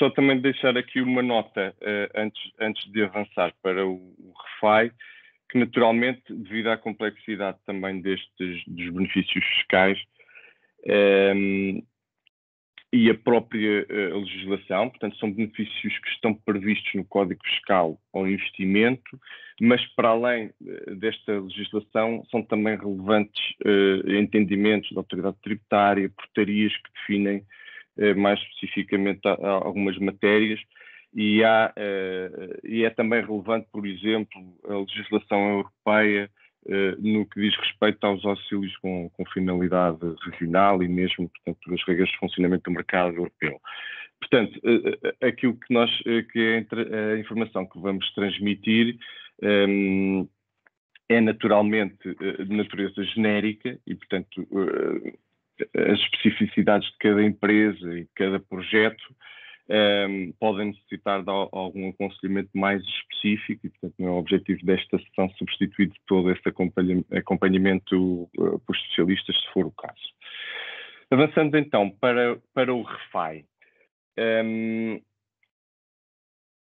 só também deixar aqui uma nota antes de avançar para o RFI, que naturalmente, devido à complexidade também dos benefícios fiscais e a própria legislação, portanto, são benefícios que estão previstos no Código Fiscal ao investimento, mas para além desta legislação são também relevantes entendimentos da autoridade tributária, portarias que definem mais especificamente algumas matérias, e é também relevante, por exemplo, a legislação europeia no que diz respeito aos auxílios com finalidade regional e mesmo, portanto, as regras de funcionamento do mercado europeu. Portanto, aquilo que é a informação que vamos transmitir é naturalmente de natureza genérica e, portanto, as especificidades de cada empresa e de cada projeto podem necessitar de algum aconselhamento mais específico e, portanto, não é o objetivo desta sessão substituir todo este acompanhamento por especialistas, se for o caso. Avançando então para o RFI.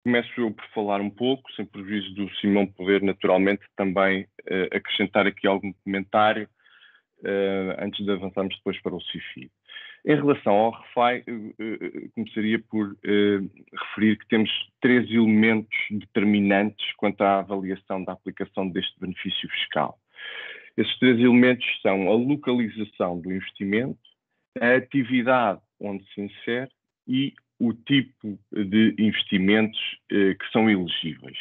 Começo eu por falar um pouco, sem prejuízo do Simão poder naturalmente também acrescentar aqui algum comentário antes de avançarmos depois para o CIFID. Em relação ao RFI, começaria por referir que temos 3 elementos determinantes quanto à avaliação da aplicação deste benefício fiscal. Esses 3 elementos são a localização do investimento, a atividade onde se insere e o tipo de investimentos que são elegíveis.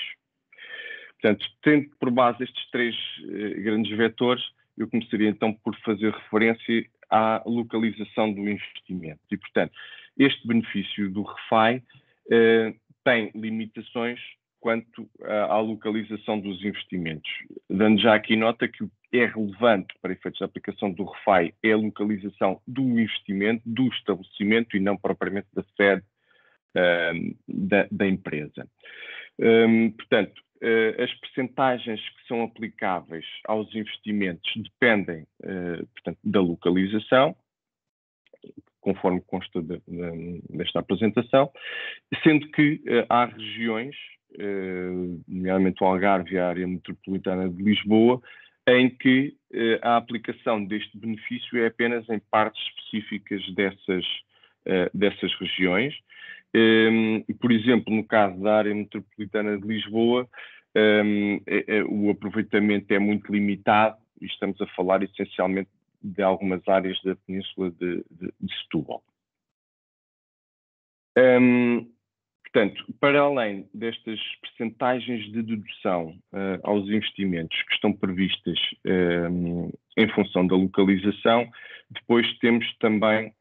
Portanto, tendo por base estes 3 grandes vetores, eu começaria então por fazer referência à localização do investimento. E, portanto, este benefício do RFI tem limitações quanto à localização dos investimentos. Dando já aqui nota que o que é relevante para efeitos de aplicação do RFI é a localização do investimento, do estabelecimento e não propriamente da sede da empresa. Portanto, as percentagens que são aplicáveis aos investimentos dependem, portanto, da localização, conforme consta desta apresentação, sendo que há regiões, nomeadamente o Algarve e a área metropolitana de Lisboa, em que a aplicação deste benefício é apenas em partes específicas dessas regiões. Por exemplo, no caso da área metropolitana de Lisboa, o aproveitamento é muito limitado e estamos a falar essencialmente de algumas áreas da Península de Setúbal. Portanto, para além destas percentagens de dedução aos investimentos que estão previstas em função da localização, depois temos também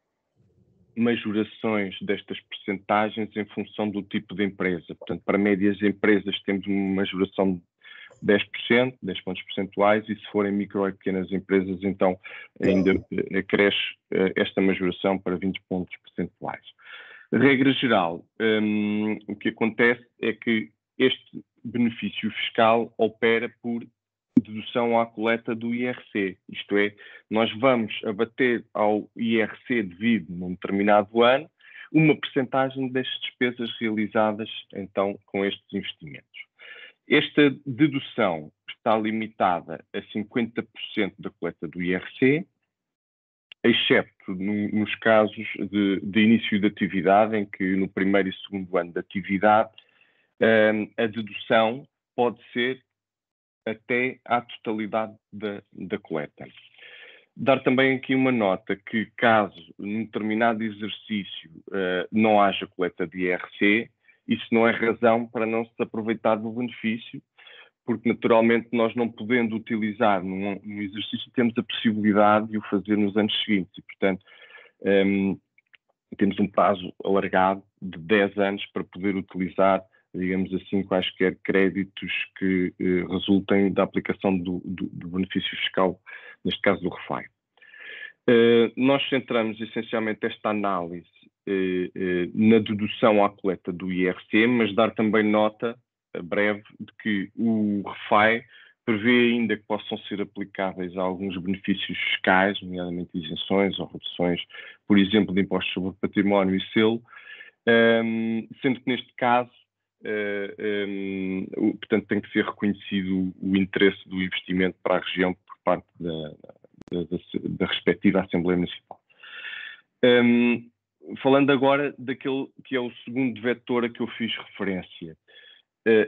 majorações destas percentagens em função do tipo de empresa. Portanto, para médias empresas temos uma majoração de 10%, 10 pontos percentuais, e se forem micro e pequenas empresas, então ainda cresce esta majoração para 20 pontos percentuais. Regra geral, o que acontece é que este benefício fiscal opera por dedução à coleta do IRC, isto é, nós vamos abater ao IRC devido num determinado ano uma percentagem das despesas realizadas então com estes investimentos. Esta dedução está limitada a 50% da coleta do IRC, excepto nos casos de início de atividade, em que no primeiro e segundo ano de atividade a dedução pode ser até à totalidade da coleta. Dar também aqui uma nota que, caso num determinado exercício não haja coleta de IRC, isso não é razão para não se aproveitar do benefício, porque naturalmente nós não podendo utilizar num exercício, temos a possibilidade de o fazer nos anos seguintes e, portanto, temos um prazo alargado de 10 anos para poder utilizar, digamos assim, quaisquer créditos que resultem da aplicação do benefício fiscal, neste caso do RFI. Nós centramos essencialmente esta análise na dedução à coleta do IRC, mas dar também nota breve de que o RFI prevê ainda que possam ser aplicáveis a alguns benefícios fiscais, nomeadamente isenções ou reduções, por exemplo, de impostos sobre património e selo, Sendo que neste caso, portanto, tem que ser reconhecido o interesse do investimento para a região por parte da respectiva Assembleia Municipal. Falando agora daquele que é o segundo vetor a que eu fiz referência,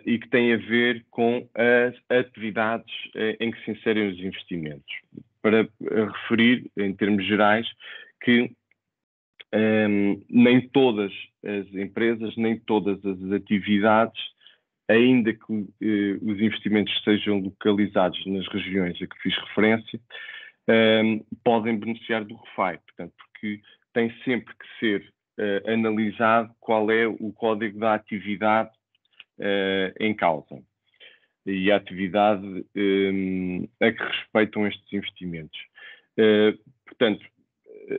e que tem a ver com as atividades em que se inserem os investimentos. Para referir, em termos gerais, que nem todas as empresas, nem todas as atividades, ainda que os investimentos sejam localizados nas regiões a que fiz referência, podem beneficiar do REFAI. Portanto, porque tem sempre que ser analisado qual é o código da atividade em causa e a atividade a que respeitam estes investimentos. Portanto,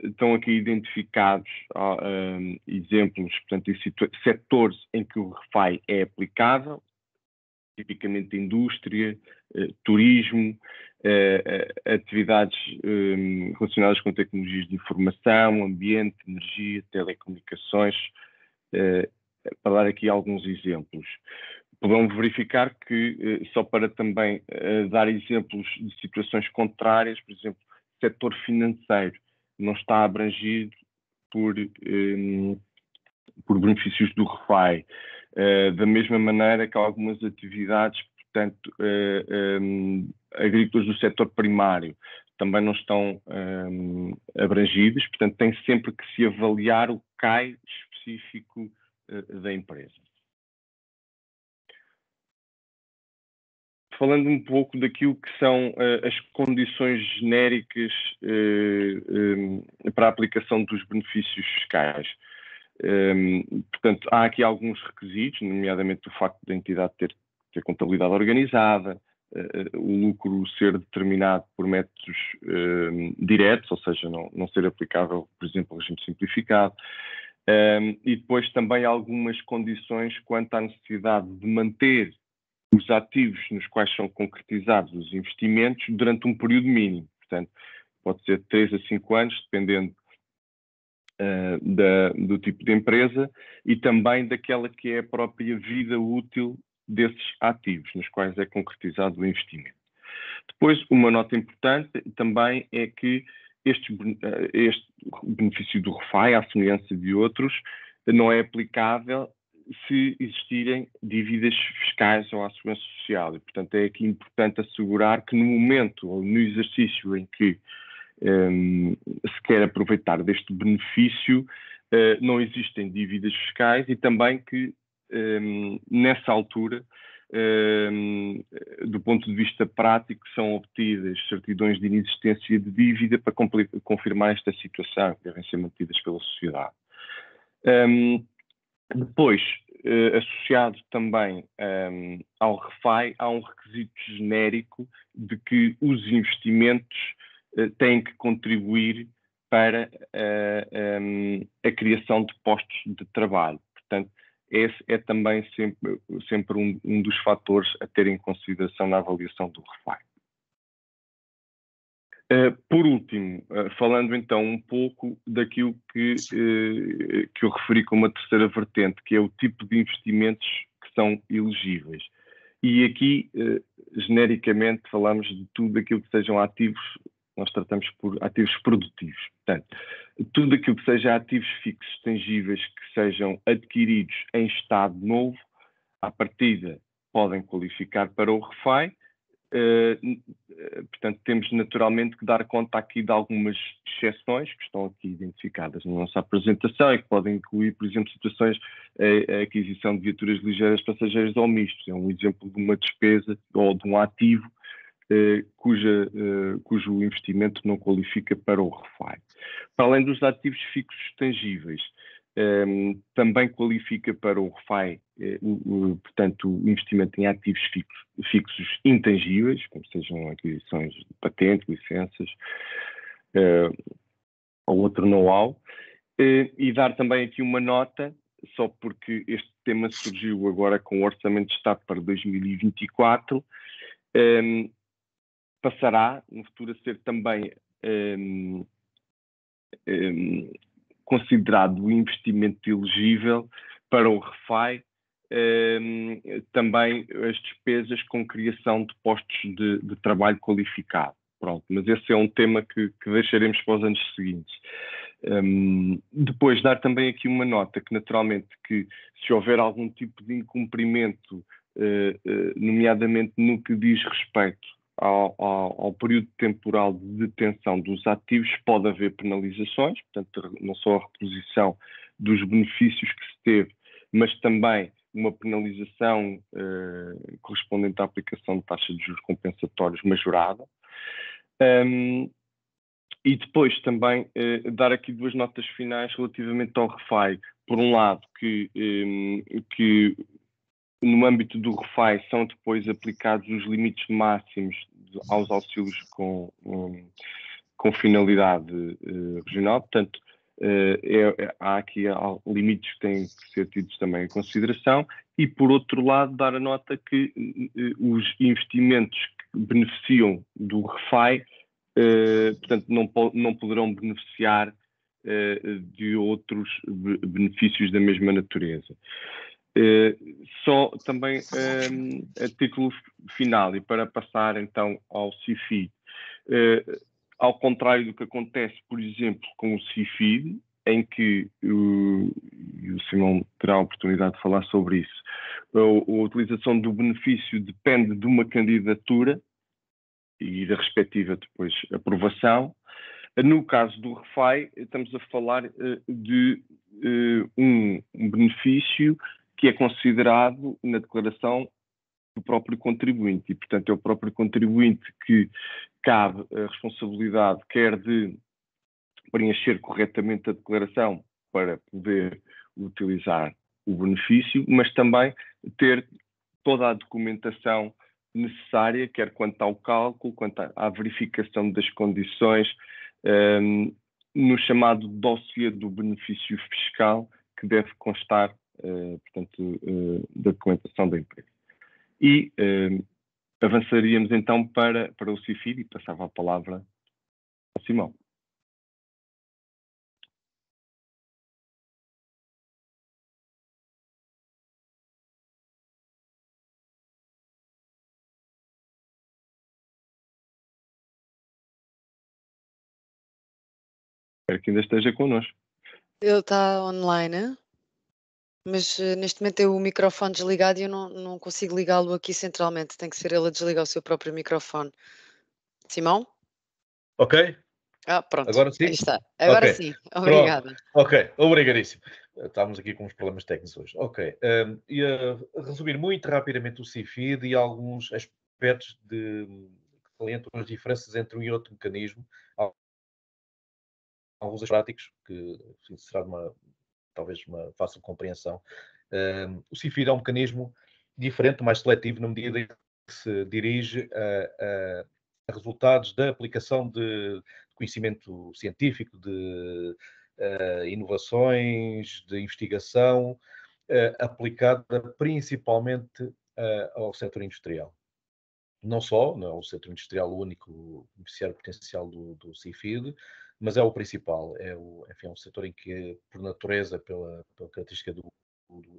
estão aqui identificados exemplos, portanto, em setores em que o REFAI é aplicável, tipicamente indústria, turismo, atividades relacionadas com tecnologias de informação, ambiente, energia, telecomunicações, para dar aqui alguns exemplos. Poderão verificar que, só para também dar exemplos de situações contrárias, por exemplo, o setor financeiro não está abrangido por benefícios do REFAI, da mesma maneira que algumas atividades, portanto, agrícolas do setor primário também não estão abrangidas, portanto, tem sempre que se avaliar o CAI específico da empresa. Falando um pouco daquilo que são as condições genéricas para a aplicação dos benefícios fiscais. Portanto, há aqui alguns requisitos, nomeadamente o facto da entidade ter contabilidade organizada, o lucro ser determinado por métodos diretos, ou seja, não ser aplicável, por exemplo, ao regime simplificado, e depois também algumas condições quanto à necessidade de manter os ativos nos quais são concretizados os investimentos durante um período mínimo. Portanto, pode ser 3 a 5 anos, dependendo do tipo de empresa e também daquela que é a própria vida útil desses ativos nos quais é concretizado o investimento. Depois, uma nota importante também é que este benefício do REFAI, à semelhança de outros, não é aplicável se existirem dívidas fiscais ou à segurança social. E, portanto, é aqui importante assegurar que no momento ou no exercício em que se quer aproveitar deste benefício, não existem dívidas fiscais e também que, nessa altura, do ponto de vista prático, são obtidas certidões de inexistência de dívida para confirmar esta situação, que devem ser mantidas pela sociedade. Depois, associado também ao REFAI, há um requisito genérico de que os investimentos têm que contribuir para a criação de postos de trabalho. Portanto, esse é também sempre um dos fatores a ter em consideração na avaliação do REFAI. Por último, falando então um pouco daquilo que eu referi como a terceira vertente, que é o tipo de investimentos que são elegíveis. E aqui, genericamente, falamos de tudo aquilo que sejam ativos, nós tratamos por ativos produtivos. Portanto, tudo aquilo que seja ativos fixos tangíveis que sejam adquiridos em estado novo, à partida podem qualificar para o REFAI. Portanto, temos naturalmente que dar conta aqui de algumas exceções que estão aqui identificadas na nossa apresentação e que podem incluir, por exemplo, situações a aquisição de viaturas ligeiras, passageiras ou mistos. É um exemplo de uma despesa ou de um ativo cujo investimento não qualifica para o REFAI. Para além dos ativos fixos tangíveis, também qualifica para o REFAI, portanto, o investimento em ativos fixos intangíveis, como sejam aquisições de patentes, licenças ou outro know-how, e dar também aqui uma nota, só porque este tema surgiu agora com o Orçamento de Estado para 2024, passará no futuro a ser também considerado investimento elegível para o REFAI, também as despesas com criação de postos de trabalho qualificado. Pronto, mas esse é um tema que deixaremos para os anos seguintes. Depois, dar também aqui uma nota que, naturalmente, que se houver algum tipo de incumprimento, nomeadamente no que diz respeito ao período temporal de detenção dos ativos, pode haver penalizações, portanto, não só a reposição dos benefícios que se teve, mas também uma penalização correspondente à aplicação de taxa de juros compensatórios majorada. E depois também dar aqui duas notas finais relativamente ao REFAI. Por um lado, que no âmbito do REFAI são depois aplicados os limites máximos aos auxílios com finalidade regional. Portanto, há aqui limites que têm que ser tidos também em consideração. E, por outro lado, dar a nota que os investimentos que beneficiam do REFAI, portanto, não poderão beneficiar de outros benefícios da mesma natureza. Só também a título final, e para passar então ao CIFID, ao contrário do que acontece, por exemplo, com o CIFID, em que, e o Simão terá a oportunidade de falar sobre isso, a utilização do benefício depende de uma candidatura e da respectiva depois aprovação. No caso do REFAI, estamos a falar de um benefício que é considerado na declaração do próprio contribuinte e, portanto, é o próprio contribuinte que cabe a responsabilidade, quer de preencher corretamente a declaração para poder utilizar o benefício, mas também ter toda a documentação necessária, quer quanto ao cálculo, quanto à verificação das condições, no chamado dossiê do benefício fiscal, que deve constar, portanto, da documentação da empresa. E avançaríamos então para o CIFID e passava a palavra ao Simão. Espero que ainda esteja connosco. Ele está online, mas neste momento tem o microfone desligado e eu não consigo ligá-lo aqui centralmente. Tem que ser ele a desligar o seu próprio microfone. Simão? Ok? Pronto. Agora sim? Aí está. Agora Ok. sim. Obrigada. Ok, obrigadíssimo. Estamos aqui com uns problemas técnicos hoje. Ok. Ia resumir muito rapidamente o CIFID e alguns aspectos que salientam as diferenças entre um e outro mecanismo. Alguns práticos, que será talvez uma fácil compreensão. O CIFID é um mecanismo diferente, mais seletivo, na medida em que se dirige a resultados da aplicação de conhecimento científico, de inovações, de investigação, aplicada principalmente ao setor industrial. Não só, não é o setor industrial o único beneficiário potencial do CIFID, mas é o principal. Enfim, é um setor em que, por natureza, pela característica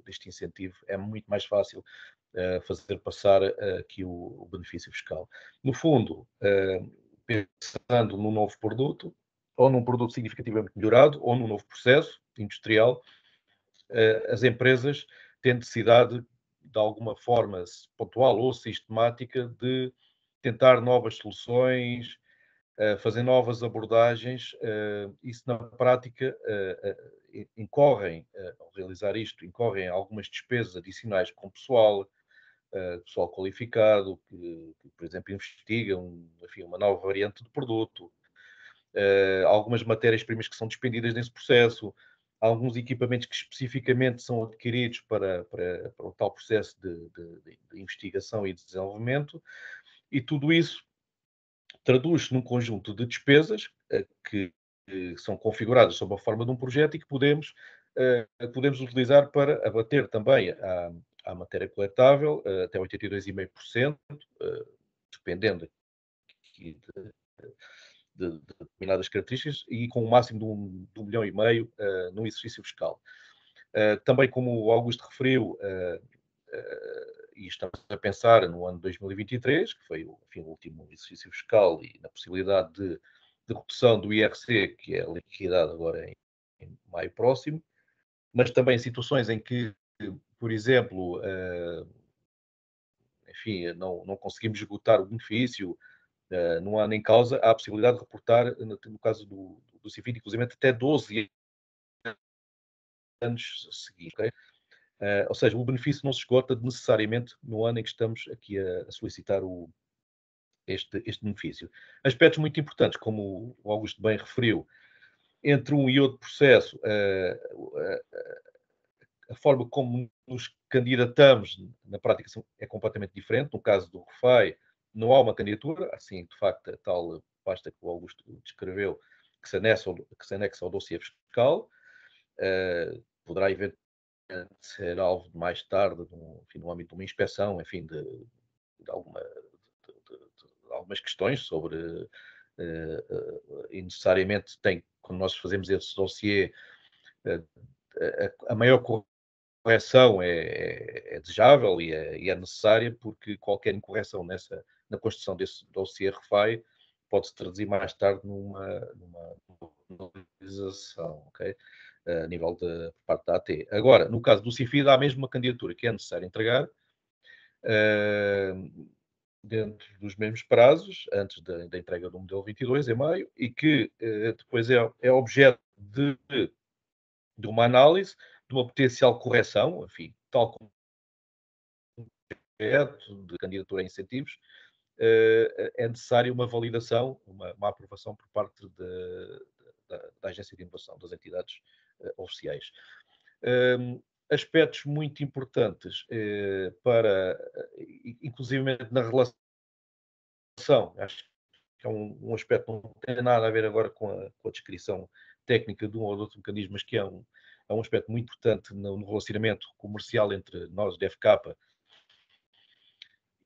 deste incentivo, é muito mais fácil fazer passar aqui o benefício fiscal. No fundo, pensando num novo produto, ou num produto significativamente melhorado, ou num novo processo industrial, as empresas têm necessidade, de alguma forma pontual ou sistemática, de tentar novas soluções, fazer novas abordagens. Isso, na prática, ao realizar isto, incorrem algumas despesas adicionais com pessoal qualificado, que, por exemplo, investiga uma nova variante de produto, algumas matérias-primas que são despendidas nesse processo, alguns equipamentos que especificamente são adquiridos para o tal processo de investigação e de desenvolvimento, e tudo isso traduz-se num conjunto de despesas que são configuradas sob a forma de um projeto e que podemos utilizar para abater também à matéria coletável até 82,5%, dependendo de determinadas características e com um máximo de 1,5 milhão no exercício fiscal. Também, como o Augusto referiu, e estamos a pensar no ano 2023, que foi enfim, o último exercício fiscal, e na possibilidade de redução do IRC, que é liquidado agora em maio próximo, mas também situações em que, por exemplo, enfim, não conseguimos esgotar o benefício no ano em causa, há a possibilidade de reportar, no caso do CIFID, inclusive até 12 anos seguidos. Okay? Ou seja, o benefício não se esgota necessariamente no ano em que estamos aqui a solicitar este benefício. Aspectos muito importantes, como o Augusto bem referiu, entre um e outro processo, a forma como nos candidatamos, na prática, é completamente diferente. No caso do RFAI, não há uma candidatura, assim, de facto, a tal pasta que o Augusto descreveu, que se anexa ao dossiê fiscal, poderá eventualmente ser alvo mais tarde, enfim, no âmbito de uma inspeção, enfim, de algumas questões sobre, e necessariamente quando nós fazemos esse dossiê, a maior correção é desejável e é necessária, porque qualquer incorreção na construção desse dossiê RFAI pode-se traduzir mais tarde numa penalização, ok? A nível por parte da AT. Agora, no caso do CIFID, há a mesma candidatura que é necessário entregar dentro dos mesmos prazos, antes da entrega do modelo 22, em maio, e que depois é objeto de uma análise, de uma potencial correção, enfim, tal como projeto de candidatura a incentivos, é necessária uma validação, uma aprovação por parte da Agência de Inovação, das entidades oficiais. Aspectos muito importantes inclusive na relação, acho que é um aspecto que não tem nada a ver agora com a descrição técnica de um ou outro mecanismo, mas que é um aspecto muito importante no relacionamento comercial entre nós, DFK,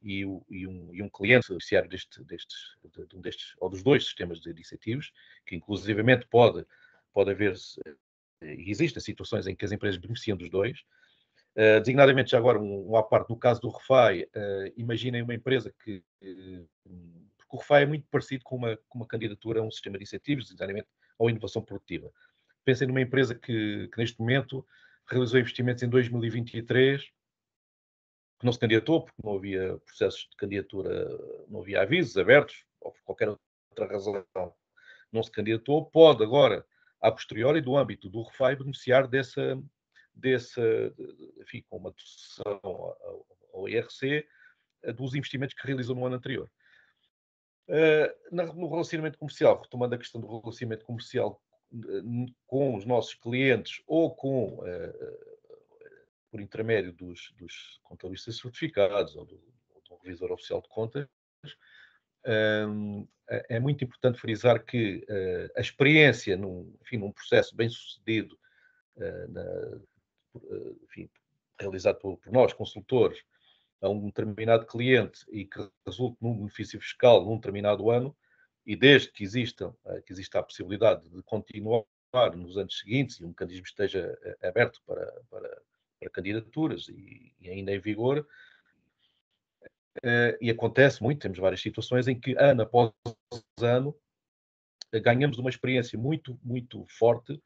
e um cliente beneficiário de um destes, ou dos dois sistemas de incentivos, que inclusivamente pode haver, e existem situações em que as empresas beneficiam dos dois. Designadamente, já agora, à parte, no caso do RFAI, imaginem uma empresa porque o RFAI é muito parecido com uma candidatura a um sistema de incentivos, designadamente ou inovação produtiva. Pensem numa empresa que neste momento realizou investimentos em 2023, que não se candidatou, porque não havia processos de candidatura, não havia avisos abertos, ou por qualquer outra razão não se candidatou, pode agora, a posteriori, do âmbito do RFAI, beneficiar enfim, com uma dedução ao IRC, dos investimentos que realizou no ano anterior. No relacionamento comercial, retomando a questão do relacionamento comercial com os nossos clientes ou por intermédio dos contabilistas certificados ou do revisor oficial de contas, é muito importante frisar que a experiência num processo bem sucedido, enfim, realizado por nós, consultores, a um determinado cliente e que resulte num benefício fiscal num determinado ano, e desde que exista a possibilidade de continuar nos anos seguintes e o mecanismo esteja aberto para candidaturas e ainda em vigor, e acontece muito, temos várias situações em que ano após ano ganhamos uma experiência muito, muito forte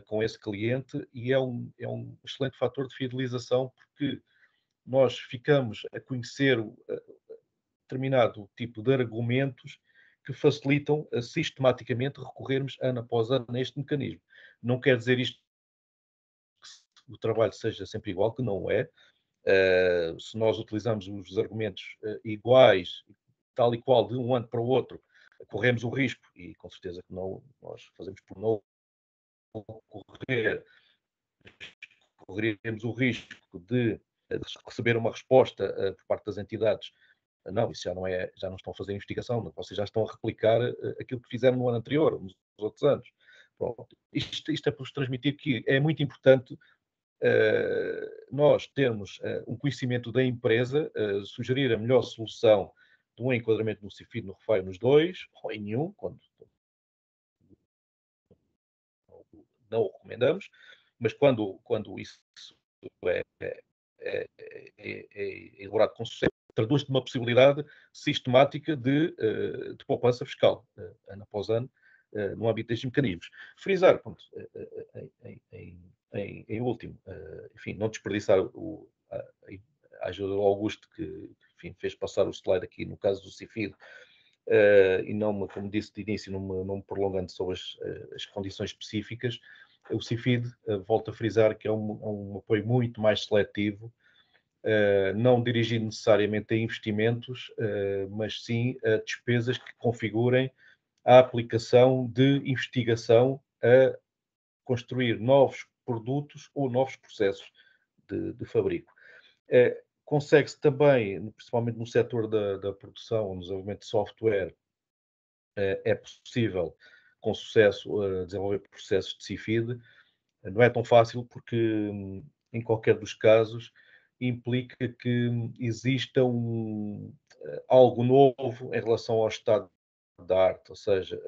com esse cliente, e é um excelente fator de fidelização, porque nós ficamos a conhecer determinado tipo de argumentos que facilitam sistematicamente recorrermos ano após ano a este mecanismo. Não quer dizer isto que o trabalho seja sempre igual, que não é. Se nós utilizamos os argumentos iguais, tal e qual, de um ano para o outro, corremos o risco, e com certeza que não, nós fazemos por não correríamos o risco de receber uma resposta por parte das entidades. Não, isso já não estão a fazer investigação, vocês já estão a replicar aquilo que fizeram no ano anterior, nos outros anos. Pronto. Isto é para vos transmitir que é muito importante nós termos um conhecimento da empresa, sugerir a melhor solução de um enquadramento no CIFID, no REFAI, nos dois, ou em nenhum, quando não o recomendamos, mas quando isso é elaborado com sucesso, traduz-se numa possibilidade sistemática de poupança fiscal, ano após ano, no âmbito destes mecanismos. Frisar, pronto, em último, enfim, não desperdiçar a ajuda do Augusto, que enfim, fez passar o slide aqui no caso do CIFID, e não, como disse de início, não me prolongando sobre as condições específicas. O CIFID, volto a frisar que é um apoio muito mais seletivo, não dirigido necessariamente a investimentos, mas sim a despesas que configurem a aplicação de investigação a construir novos produtos ou novos processos de fabrico. Consegue-se também, principalmente no setor da produção, no desenvolvimento de software, é possível, com sucesso, desenvolver processos de CIFID. Não é tão fácil porque, em qualquer dos casos, implica que exista algo novo em relação ao estado da arte, ou seja,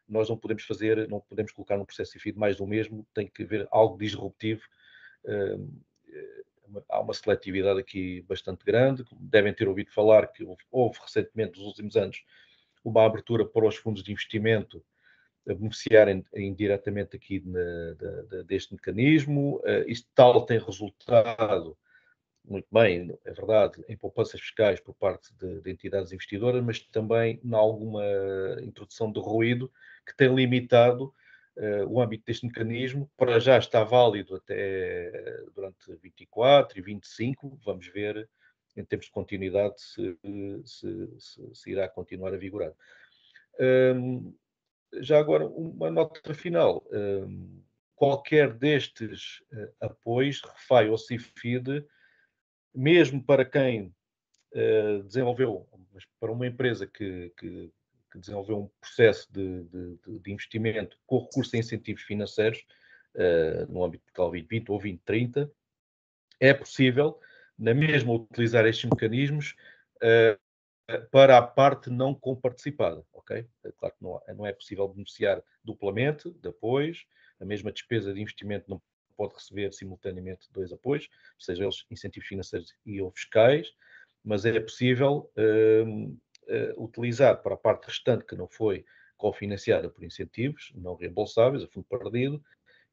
nós não podemos colocar no processo CIFID mais do mesmo, tem que haver algo disruptivo. Há uma seletividade aqui bastante grande. Devem ter ouvido falar que houve recentemente, nos últimos anos, uma abertura para os fundos de investimento a beneficiarem indiretamente aqui deste mecanismo. Isto tal tem resultado muito bem, é verdade, em poupanças fiscais por parte de entidades investidoras, mas também em alguma introdução de ruído que tem limitado o âmbito deste mecanismo. Para já está válido até durante 24 e 25, vamos ver em termos de continuidade se irá continuar a vigorar. Já agora, uma nota final. Qualquer destes apoios, REFAI ou CIFID, mesmo para quem desenvolveu, mas para uma empresa que desenvolveu um processo de investimento com recurso a incentivos financeiros, no âmbito de tal 2020 ou 2030, é possível, na mesma, utilizar estes mecanismos para a parte não comparticipada, ok? É claro que não é possível beneficiar duplamente de apoios, a mesma despesa de investimento não pode receber simultaneamente dois apoios, seja eles incentivos financeiros e ou fiscais, mas é possível utilizar para a parte restante que não foi cofinanciada por incentivos não reembolsáveis, a fundo perdido,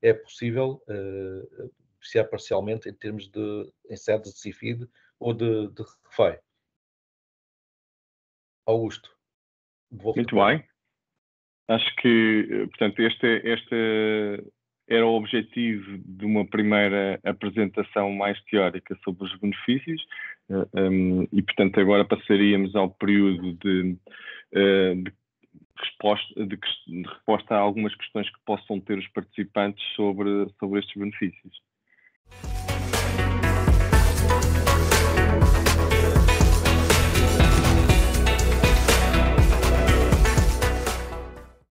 é possível beneficiar parcialmente em sedes de CIFID ou de REFAI. Augusto, muito bem. Acho que, portanto, este era o objetivo de uma primeira apresentação mais teórica sobre os benefícios e, portanto, agora passaríamos ao período de resposta a algumas questões que possam ter os participantes sobre estes benefícios.